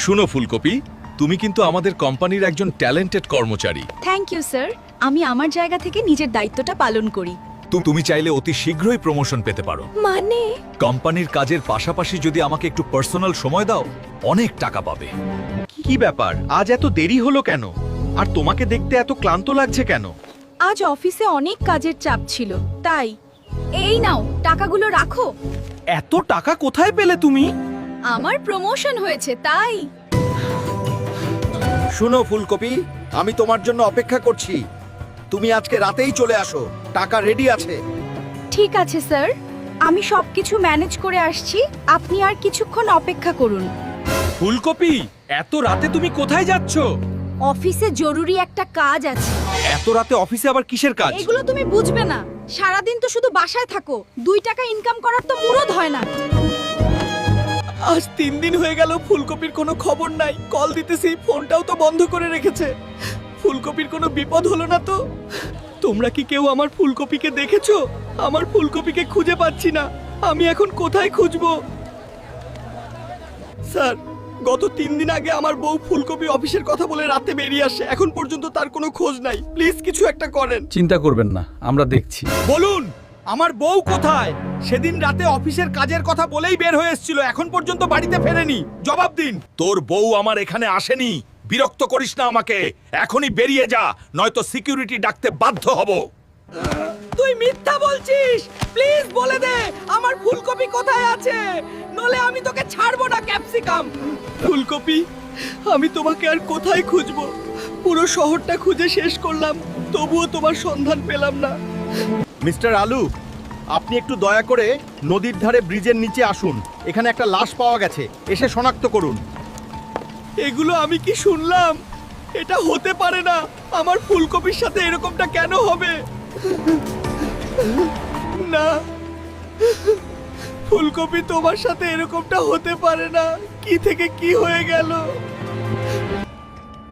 শুনো ফুলকপি, তুমি কিন্তু আমাদের কোম্পানির একজন ট্যালেন্টেড কর্মচারী। Thank you sir. আমি আমার জায়গা থেকে নিজের দায়িত্বটা পালন করি। তুমি চাইলে অতি শীঘ্রই প্রমোশন পেতে পারো। মানে কোম্পানির কাজের পাশাপাশি যদি আমাকে একটু পার্সোনাল সময় দাও, অনেক টাকা পাবে। কি ব্যাপার, আজ এত দেরি হলো কেন? আর তোমাকে দেখতে এত ক্লান্ত লাগছে কেন? আজ অফিসে অনেক কাজের চাপ ছিল, তাই। এই নাও, টাকাগুলো রাখো। এত টাকা কোথায় পেলে তুমি? আমার প্রমোশন হয়েছে, তাই। শুনো ফুলকপি, আমি তোমার জন্য অপেক্ষা করছি। তুমি আজকে রাতেই চলে আসো, টাকা রেডি আছে। ঠিক আছে স্যার, আমি সবকিছু ম্যানেজ করে আসছি। আপনি আর কিছুক্ষণ অপেক্ষা করুন। ফুলকপি, এত রাতে তুমি কোথায় যাচ্ছ? অফিসে জরুরি একটা কাজ আছে। এত রাতে অফিসে আবার কিসের কাজ? এগুলো তুমি বুঝবে না। সারাদিন তো শুধু বাসায় থাকো, 2 টাকা ইনকাম করার তো মুরদ হয় না। আজ 3 দিন হয়ে গেল ফুলকপির কোনো খবর নাই। কল দিতেছি, ফোনটাও তো বন্ধ করে রেখেছে। ফুলকপির কোনো বিপদ হলো না তো? তোমরা কি কেউ আমার ফুলকপিকে দেখেছো? আমার ফুলকপিকে খুঁজে পাচ্ছি না। আমি এখন কোথায় খুঁজবো? স্যার, গত 3 দিন আগে আমার বউ ফুলকপি অফিসের কথা বলে রাতে বেরিয়ে আসে। এখন পর্যন্ত তার কোনো খোঁজ নাই। প্লিজ কিছু একটা করেন। চিন্তা করবেন না, আমরা দেখছি। বলুন, আমার বউ কোথায়? সেদিন রাতে অফিসের কাজের কথা বলেই বের হয়ে এসেছিল, এখন পর্যন্ত বাড়িতে ফেরেনি। জবাব দিন। তোর বউ আমার এখানে আসেনি। বিরক্ত করিস না আমাকে। এখনই বেরিয়ে যা, নয়তো সিকিউরিটি ডাকতে বাধ্য হব। তুই মিথ্যা বলছিস। প্লিজ বলে দে আমার ফুলকপি কোথায় আছে, নলে আমি তোকে ছাড়বো না, ক্যাপসিকাম। ফুলকপি, আমি তোমাকে আর কোথায় খুঁজবো? পুরো শহরটা খুঁজে শেষ করলাম, তবুও তোমার সন্ধান পেলাম না। মিস্টার আলু, আপনি একটু দয়া করে নদীর ধারে ব্রিজের নিচে আসুন। এখানে একটা লাশ পাওয়া গেছে, এসে শনাক্ত করুন। এগুলো আমি কি শুনলাম? এটা হতে পারে না। আমার ফুলকপির সাথে এরকমটা কেন হবে? না, ফুলকপি, তোমার সাথে এরকমটা হতে পারে না। কি থেকে কি হয়ে গেল?